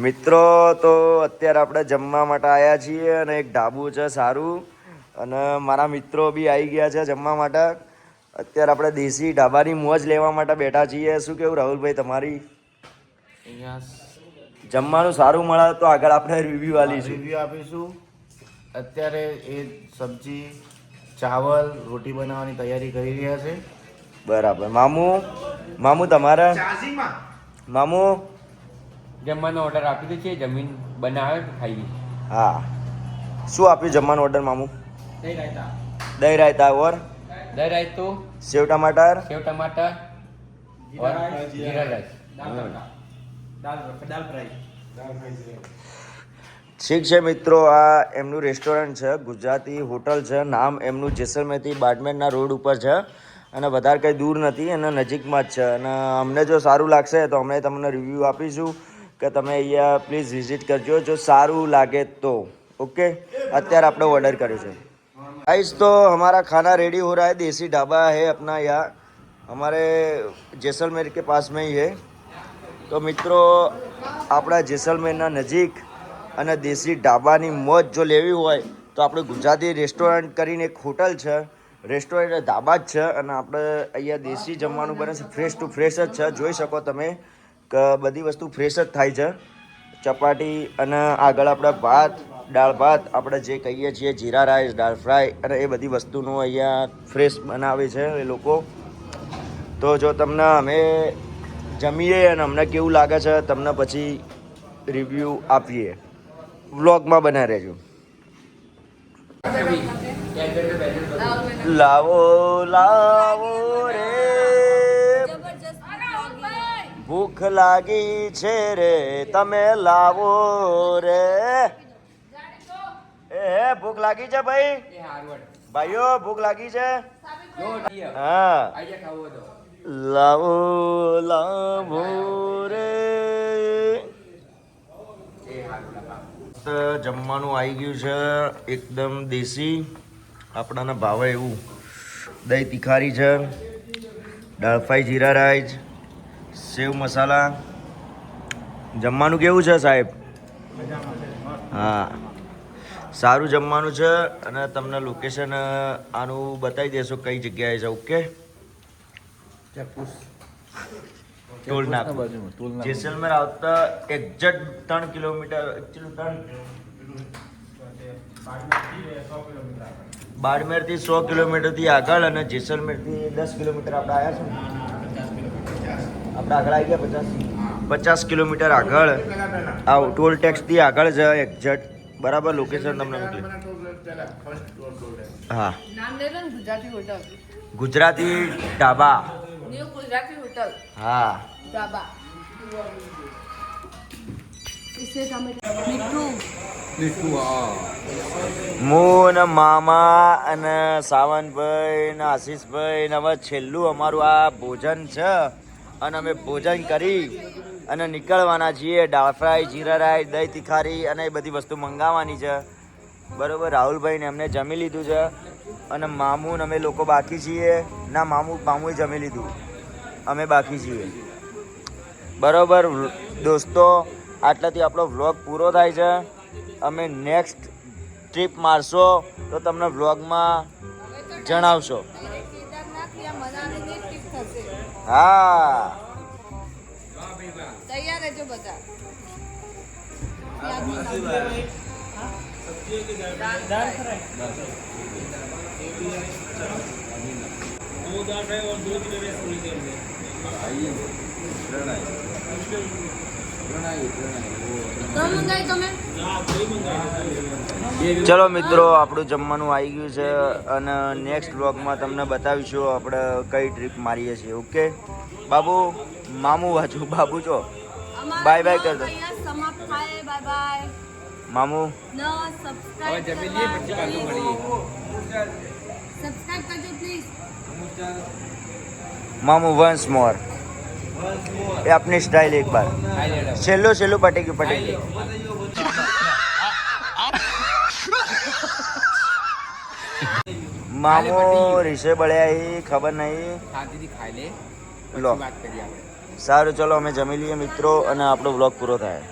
મિત્રો તો અત્યારે આપણે જમવા માટે આવ્યા છીએ અને એક ઢાબુ છે સારું અને મારા મિત્રો બી આવી ગયા છે જમવા માટે. અત્યારે આપણે દેશી ઢાબાની મોજ લેવા માટે બેઠા છીએ. શું કેવું રાહુલભાઈ તમારી? અહીંયા જમવાનું સારું મળે તો આગળ આપણે રિવ્યૂ આપીશું. અત્યારે એ સબ્જી ચાવલ રોટી બનાવવાની તૈયારી કરી રહ્યા છે. બરાબર. મામુ તમારા મામુ જમવાનો ઓર્ડર આપી દે છે, જમીન બનાવે ખાઈએ. હા, શું આપ્યું જમવાનો ઓર્ડર મામુ? દહીં રાયતા. દહીં રાયતા ઓર દહીં રાયતો, સેવ ટમાટર, જીરા રાઈસ, દાલ ફ્રાય. ઠીક છે મિત્રો, આ એમનું રેસ્ટોરન્ટ છે, ગુજરાતી હોટલ છે. નામ એમનું જેસલમેરથી બાડમેરના રોડ ઉપર છે અને વધારે કંઈ દૂર નથી અને નજીકમાં જ છે. અને અમને જો સારું લાગશે તો અમે તમને રિવ્યૂ આપીશું કે તમે અહીંયા પ્લીઝ વિઝિટ કરજો જો સારું લાગે તો. ओके, અત્યારે આપણે ऑर्डर કર્યું છે गाइस. तो हमारा खाना रेडी हो रहा है. देसी ढाबा है अपना यहाँ हमारे जैसलमेर के पास में ही है. तो મિત્રો આપણા જેસલમેરના નજીક અને દેશી ઢાબાની મોજ જો લેવી હોય તો આપણે ગુજરાતી રેસ્ટોરન્ટ કરીને એક હોટલ છે, રેસ્ટોરન્ટ ઢાબા જ છે અને આપણે અહીંયા દેશી જમવાનું બને છે. ફ્રેશ ટુ ફ્રેશ જ છે. જોઈ શકો તમે કે બધી વસ્તુ ફ્રેશ જ થાય છે. ચપાટી અને આગળ આપણે ભાત, દાળ ભાત આપણે જે કહીએ છીએ જીરા રાઈસ, દાળ ફ્રાય અને એ બધી વસ્તુનું અહીંયા ફ્રેશ બનાવે છે એ લોકો. તો જો તમને અમે જમીએ અને અમને કેવું લાગે છે તમને પછી રિવ્યૂ આપીએ. વ્લોગમાં બના રહેજો. લાવો લાવો રે, ભૂખ લાગી છે રે, તમે લાવો રે. એ ભૂખ લાગી છે ભાઈ, ભાઈઓ ભૂખ લાગી છે? હા, લાવો લાવો રે. જમવાનું આવી ગયું છે એકદમ દેશી, આપણાને ભાવે એવું. દહીં તિખારી છે, દાળ ફ્રાય, જીરા રાઈસ, સેવ મસાલા. જમવાનું કેવું છે સાહેબ? હા, સારું જમવાનું છે અને તમને લોકેશન આનું બતાવી દેશો કઈ જગ્યાએ છે. ઓકે, ટોલ નાકા જેસલમેર આવતા એક્ઝેક્ટ 3 કિલોમીટર, બાડમેરથી 100 કિલોમીટરથી આગળ અને જેસલમેરથી 10 કિલોમીટર આપણે આવ્યા છે. આપણે આગળ આવી ગયા 50 કિલોમીટર આગળ. આ ટોલ ટેક્સથી આગળ છે એક્ઝેક્ટ. બરાબર લોકેશન તમને મોકલી. હા, ગુજરાતી ઢાબા. હા, હું ને મામા અને સાવનભાઈ ને આશીષભાઈ ને હવે છેલ્લું અમારું આ ભોજન છે અને અમે ભોજન કરી અને નીકળવાના છીએ. દાળ ફ્રાય, જીરા રાઈસ, દહીં તિખારી અને એ બધી વસ્તુ મંગાવવાની છે. બરાબર, રાહુલભાઈને એમને જમી લીધું છે અને મામુ ને અમે લોકો બાકી છીએ. ના, મામુએ જમી લીધું, અમે બાકી છીએ. બરાબર દોસ્તો, આટલાથી આપણો વ્લોગ પૂરો થાય છે. અમે નેક્સ્ટ ટ્રીપ મારશો તો તમને વ્લોગમાં જણાવશો. હા, તૈયાર રહેજો બધા. ચલો મિત્રો, આપણું જમવાનું આવી ગયું છે અને નેક્સ્ટ વ્લોગમાં તમને બતાવીશું આપણે કઈ ટ્રીપ મારીએ છીએ. ઓકે બાબુ, મામુ વાંચું બાબુ છો, બાય બાય કરતો મામુ. मामू वंस मोर ये अपनी स्टाइल एक बार छेल्लो छेल्लो पटेगी पटेगी मामू रिसे बड़े आई खबर नहीं शादी खाई ले लो बात करिए સારું ચલો અમે જમી લઈએ મિત્રો અને આપણો વ્લોગ પૂરો થાય.